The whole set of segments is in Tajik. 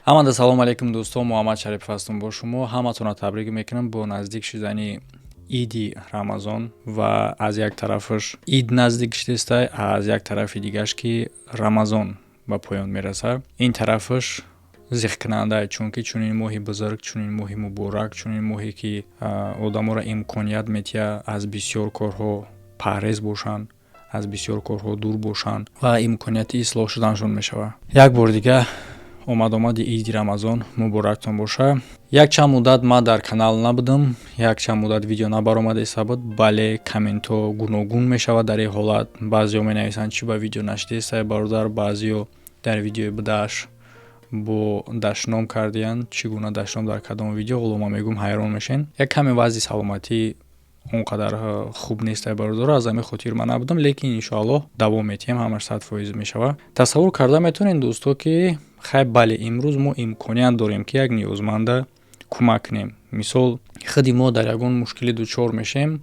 ҳамада салом алейкум дӯстон, Муҳаммад Шарипов ҳастам бо шумо. Ҳаматонро табрик мекунам бо наздик шудани иди Рамазон ва аз як тарафаш ид наздик шудестай, аз як тарафи дигаш ки Рамазон ба поён мерасад. Ин тарафаш зиҳкунанда, чунки чунин моҳи бузург, чунин моҳи муборак, чунин моҳе ки одаморо имконият метиҳад аз бисёр корҳо парҳез бошанд, аз бисёр корҳо дур бошанд ва имконияти ислоҳ шуданшон мешавад. Як бор дига омади иди Рамазон муборактон боша. Як чанд муддат ман дар канал набудам, як чанд муддат видео набаромада сабуд. Бале комментҳо гуногун мешавад дар ин ҳолат. Баъзеҳо менависанд чи ба видео нашидестай бародар, баъзеҳо дар видеои будаш бо дашном кардиянд. Чӣ гуна дашном дар кадом видео, ҳоло ман мегӯям ҳайрон мешен. Як каме вазъи саломатӣ он қадар хуб нестай бародар, аз ҳамин хотир ман набудам, лекин иншоаллоҳ давом метиҳем, ҳамаш 100% мешавад. Тасаввур карда метавонед дӯсто ки хай бале имрӯз мо имконият дорем ки як ниёзманда кӯмак кунем. Мисол худи мо дар ягон мушкилӣ дучор мешем,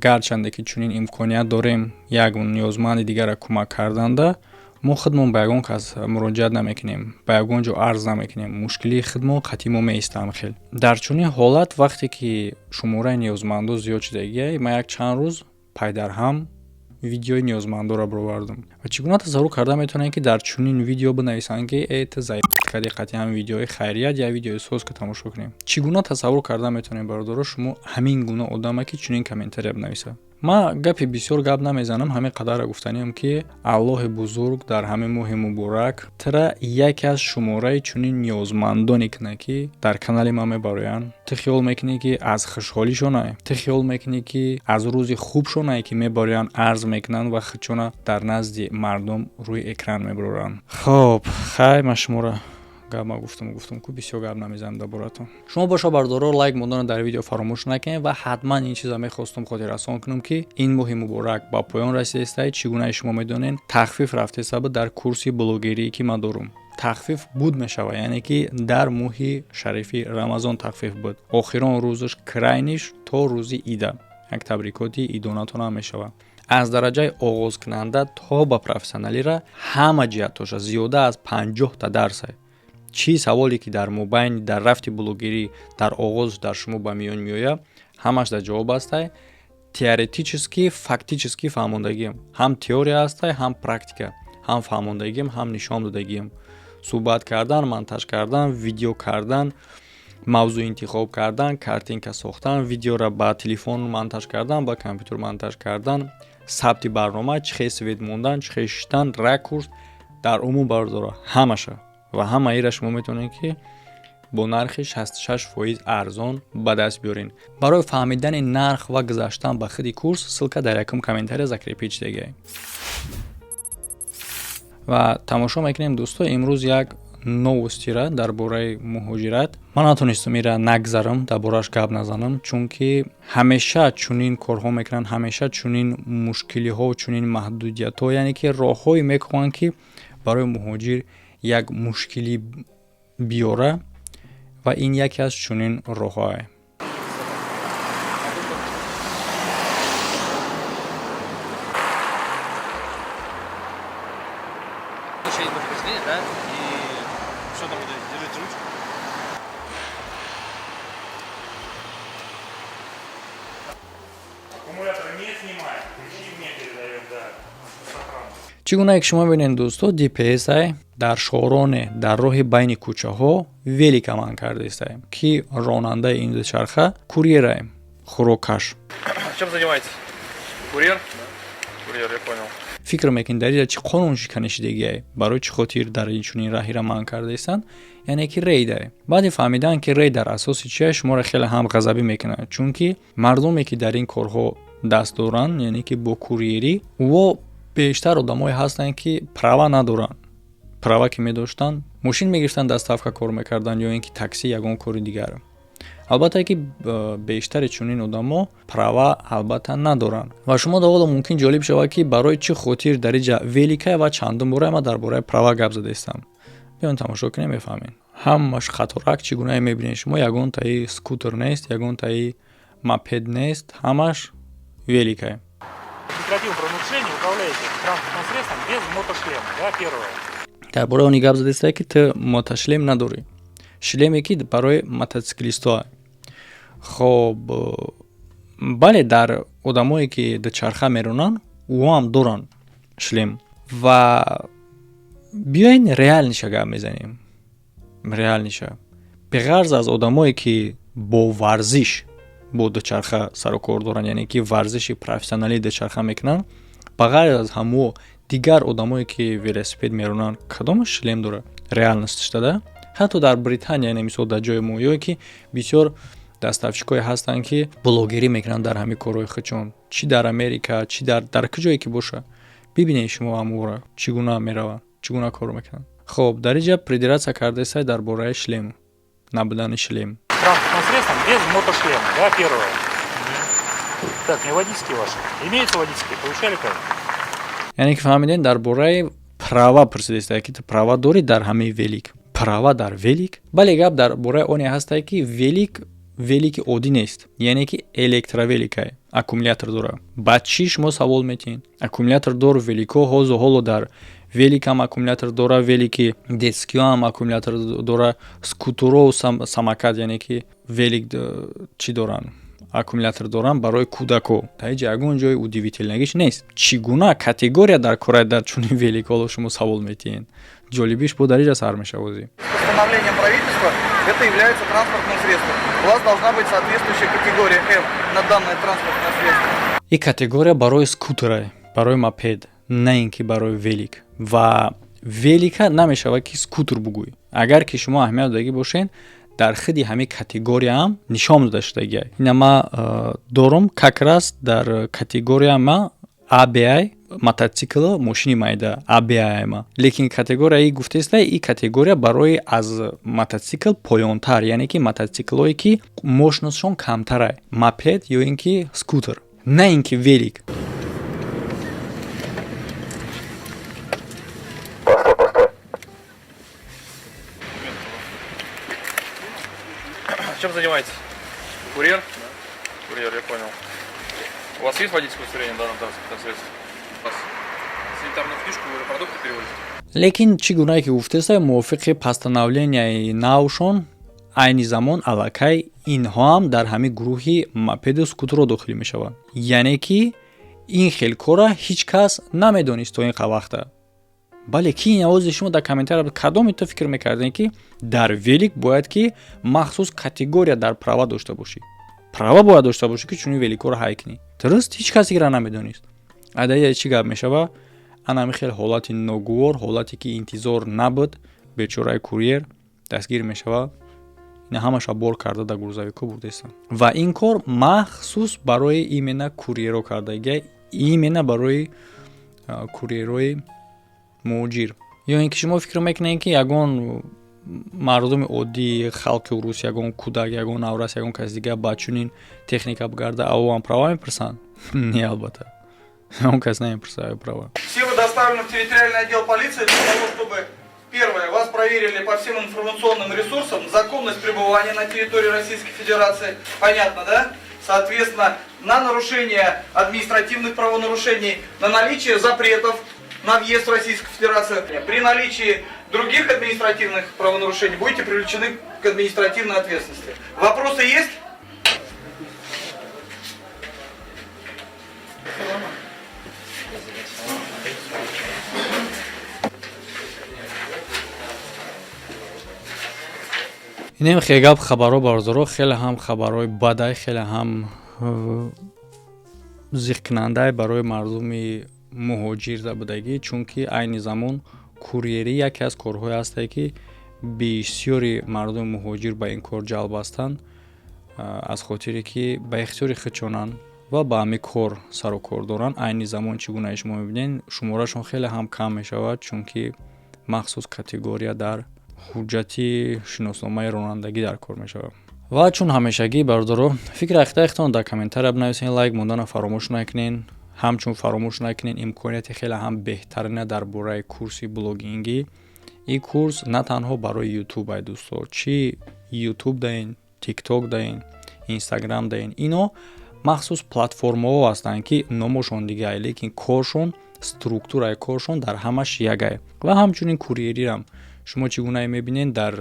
гарчанде ки чунин имконият дорем як ниёзманди дигарро кӯмак карданда, мо худмон ба ягон кас муроҷиат намекунем, ба ягон ҷо арз намекунем, мушкилии худмо қатъи мо меистам хел. Дар чунин ҳолат вақте ки шумораи ниёзмандо зиёд шудагия, ман як чанд рӯз пайдарҳам видеои ниёзмандоро баровардам. Ва чӣ гуна тасаввур карда метавонед ки дар чунин видео бинависанд ки ту заиф кади қатъи ҳам видеои хайрият я видеои соз ки тамошо кунем. Чӣ гуна тасаввур карда метавонед бародаро шумо ҳамин гуна одаме ки чунин комментария бинависад. Ман гапи бисёр гап намезанам, ҳамин қадарро гуфтаниам ки Аллоҳи бузург дар ҳамин моҳи муборак тира яке аз шумораи чунин ниёзмандоне кунад ки дар канали ман мебароянд. Ту хиёл мекунӣ ки аз хушҳолишонае, ту хиёл мекунӣ ки аз рӯзи хубшонае ки мебароянд арз мекунанд ва худшона дар назди мардум рӯи экран мебароранд. Хоб, хай ман шуморо гапма гуфтам ку бисёр гап намезанам дар боратон. Шумо боша бардоро лайк мудона дар видео фаромӯш накунед ва ҳатман ин чиза мехостам хотиррасон кунам ки ин моҳи муборак ба поён расидааст. Чӣ гуна шумо медонед тахфиф рафтеста дар курси блогерии ки ман дорам. Тахфиф буд мешавад, яъне ки дар моҳи шарифи Рамазон тахфиф буд. Охирон рӯзаш крайниш то рӯзи ида. Як табрикоти идонатон ҳам мешавад. аз дараҷаи оғозкунанда то ба профессионалира ҳама ҷиҳатоша зиёда аз 50%. Чӣ саволе ки дар мобайни дар рафти блогерӣ дар оғоз дар шумо ба миён меояд, ҳамаш дар ҷавоб ҳастай. Теоретически, фактически фаҳмондагием. Ҳам теория ҳастай, ҳам практика. Ҳам фаҳмондагием, ҳам нишон додагием. Суҳбат кардан, монтаж кардан, видео кардан, мавзӯъ интихоб кардан, картинка сохтан, видеоро ба телефон монтаж кардан, ба компютер монтаж кардан, сабти барнома, чихе свет мондан, чихе шиштан, ракурс, дар умум бардора ҳамаша. Ва ҳама ира шумо метавонед ки бо нархи 66% арзон ба даст биёрин. Барои фаҳмидани нарх ва гузаштан ба худи курс ссилка дар якум комментария закрепить шудагиаст. Ва тамошо мекунем дӯсто, имрӯз як новостира дар бораи муҳоҷират. Ман натонистам ира нагзарам, дар бораш гап назанам, чунки ҳамеша чунин корҳо мекунанд, ҳамеша чунин мушкилиҳо, чунин маҳдудиятҳо, яъне ки роҳҳое мекунанд ки барои муҳоҷир як мушкилӣ биёра ва ин яке аз чунин роҳҳое. Аккумулятор не снимает, ключи мне передает, да. Чӣ гуна ки шумо бинед дӯсто, DPS дар шороне дар роҳи байни кӯчаҳо велик амал кардааст ки ронандаи ин дучарха курьерае, хӯроккаш. Чем занимаетесь? Курьер? Курьер, я понял. фикр мекунед дар ин чӣ қонуншиканӣ шудагиае, барои чӣ хотир дар чунин раҳира манъ кардаастанд, яъне ки рейдае. баъди фаҳмидан ки рей дар асоси чие шуморо хеле ҳам ғазабӣ мекунад, чунки мардуме ки дар ин корҳо даст доранд, яъне ки бо курьерӣ, во бештар одамое ҳастанд ки права надоранд. Права ки медоштанд, мошин мегирифтанд, доставка кор мекарданд ё ин ки такси ягон кори дигар. албатта ки бештари чунин одамо права албатта надоранд. Ва шумо довода мумкин ҷолиб шавад ки барои чӣ хотир дар инҷа великае ва чандум бора ма дар бораи права гап задаистам. биён тамошо кунем мефаҳмем. ҳамаш хаторак чӣ гунае мебинед шумо, ягон таи скутер нест, ягон таи мопед нест, ҳамаш великае. Прекратил правонарушение, управляете транспортным средством без мотошлема, да, первое. дар бораи он гап задастае ки ту мотошлем надорӣ. Шлеме ки барои мотоциклистоа. хоб бале дар одамое ки дучарха меронанд уам доранд шлем. ва биёин реалниша гап мезанем. реалниша беғарз аз одамое ки бо варзиш бо дучарха сару кор доранд, яъне ки варзиши профессионалӣ дучарха мекунанд, ба ғайр аз ҳамо дигар одамое ки велосипед меронанд, кадом шлем дора реалностиш дада. ҳатто дар Британия, яъне мисол дар ҷои мо ёе ки бисёр дастафчикое ҳастанд ки блогерӣ мекунанд дар ҳамин корҳои худшон, чи дар Америка, чи дар куҷое ки боша. бибинед шумо ҳамора чӣ гуна мераванд, чӣ гуна кор мекунанд. хоб дар инҷа придиратсия кардаест дар бораи шлем, набудани шлем. Транспортным средством без мотошлема, да, первое. Так, не водительские ваши. Имеются водительские, получали как? яъне ки фаҳмиден дар бораи права пурсидест ки ту права дорӣ дар ҳамаи велик. права дар велик? бале гап дар бораи оне ҳастае ки велики оддӣ нест, яъне ки электровеликае, аккумулятор дора. ба чӣ шумо савол метиҳед? Аккумулятор дор велико ҳозу ҳоло дар велик ҳам аккумулятор дора, велики детскиё ҳам аккумулятор дора, скутеро самокат, яъне ки велик чӣ доранд? Аккумулятор доранд барои кӯдако. Таҷи ягон ҷои удивительнагиш нест. Чӣ гуна категория дар кора дар чунин великоло шумо савол метиҳед? ҷолибиш бо дар инҷа сар мешавозӣ. Постановлением правительства это является транспортным средством. У вас должна быть соответствующая категория М на данное транспортное средство. И категория барои скутера, барои мопед, на ин ки барои велик. Ва велика намешавад ки скутер бугӯй. Агар ки шумо аҳамият додагӣ бошед, дар худи ҳамин категория ҳам нишон дода шудагия. Ина ма дорум как раз дар категория ма ABI мотоцикл мошини майда ABI ма. Лекин категорияи гуфтест и категория барои аз мотоцикл поёнтар, яъне ки мотоциклое ки мощностшон камтара, мопед ё ин ки скутер, на ин ки велик. Чем занимаетесь? Курьер? Курьер, я понял. У вас есть водительское удостоверение в данном транспортном средстве? У вас санитарную книжку, вы продукты перевозите? лекин чӣ гунае ки гуфтеста мувофиқи постановленияи навшон айни замон аллакай инҳо ҳам дар ҳамин гурӯҳи мопеду скутеро дохил мешаванд. Яъне ки ин хел кора ҳеҷ кас намедонист то ин вақта. бале ки навози шумо дар комментария кадоми ту фикр мекардем ки дар велик бояд ки махсус категория дар права дошта бошӣ. права бояд дошта бошӣ ки чунин великоро ҳай кунӣ. дуруст ҳеҷ касе ира намедонист. адая чӣ гап мешава? ана хел ҳолати ногувор, ҳолате ки интизор набуд, бечораи курьер дастгир мешава. ина ҳамаша бор карда дар грузовико бурдеста. ва ин кор махсус барои имена курьеро кардагия, имена барои курьерои муҳоҷир. ё ин ки шумо фикр мекунед ки ягон мардуми оддии халқи урус, ягон кӯдак, ягон наврас, ягон каси дигар ба чунин техника гарда аввам права мепурсанд? Не, албатта. Он кас намепурсад права. Все вы доставлены в территориальный отдел полиции для того, чтобы, первое, вас проверили по всем информационным ресурсам, законность пребывания на территории Российской Федерации, понятно, да? Соответственно, на нарушение административных правонарушений, на наличие запретов на въезд в Российскую Федерацию. При наличии других административных правонарушений будете привлечены к административной ответственности. Вопросы есть? инем хегап хабаро бардоро хеле ҳам хабарои бадай, хеле ҳам зиқкунандаи барои мардуми муҳоҷир будагӣ, чунки айни замон курьерӣ яке аз корҳое ҳастае ки бисёри мардуми муҳоҷир ба ин кор ҷалб ҳастанд, аз хотире ки ба ихтиёри худшонанд ва ба ҳамин кор сару кор доранд. Айни замон чӣ гуна шумо мебинед, шуморашон хеле ҳам кам мешавад, чунки махсус категория дар ҳуҷҷати шиносномаи ронандагӣ дар кор мешавад. ва чун ҳамешагӣ бардоро фикри ахтаихтон дар комментария бинависед, лайк мондана фаромӯш накунед. ҳамчун фаромӯш накунед имконияти хеле ҳам беҳтарина дар бораи курси блогингӣ. ин курс на танҳо барои ютуб ай дӯсто, чи ютуб даен, тикток даен, инстаграм даен, ино махсус платформаҳо ҳастанд ки номошон дигар, лекин коршон структураи коршон дар ҳамаш якае ва ҳамчунин курьерирам шумо чӣ гуна мебинед дар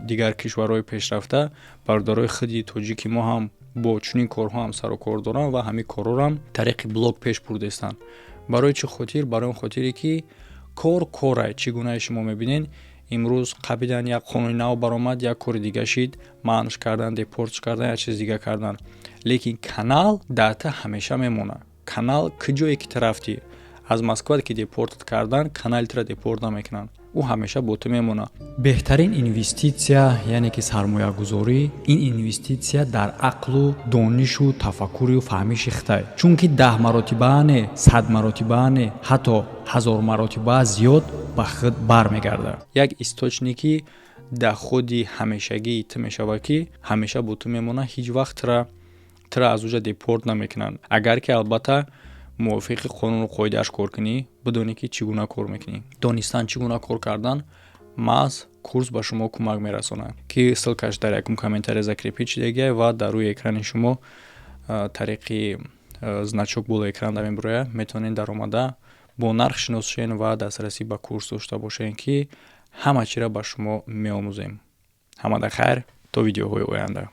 дигар кишварҳои пешрафта бародарои худи тоҷики мо ҳам бо чунин корҳо ҳам сару кор доранд ва ҳамин корҳоро ҳам тариқи блог пеш бурдестанд. Барои чӣ хотир? Барои он хотире ки корае чӣ гунае шумо мебинед имрӯз қабидан як қонуни нав баромад, як кори дига шид, маънш кардан, депортш кардан, як чиз дига кардан. Лекин канал дата ҳамеша мемонад. Канал куҷое ки ту рафтӣ аз Москва ки депортат кардан, канали тура депорт намекунанд. ӯ ҳамеша бо ту мемонад. Беҳтарин инвеститсия яъне ки сармоягузорӣ, ин инвеститсия дар ақлу донишу тафаккуру фаҳмиши хитай. Чунки 10 маротиба не, 100 маротиба не, ҳатто 1000 маротиба зиёд ба худ бармегардад. Як источники дар худи ҳамешагии ту мешавад ки ҳамеша бо ту мемонад, ҳеҷ вақт тура аз уҷа депорт намекунанд. Агар ки албатта мувофиқи қонуну қоидааш кор кунӣ, бидонӣ ки чӣ гуна кор мекунӣ. Донистан чӣ гуна кор кардан маҳз курс ба шумо кӯмак мерасонад ки ссилкаш дар якум комментария закрепит шудагия ва дар рӯи экрани шумо тариқи значок була экран мебурояд. Метавонед даромада бо нарх шиносшен ва дастрасӣ ба курс дошта бошед ки ҳама чира ба шумо меомӯзем. Ҳамада хайр то видеоҳои оянда.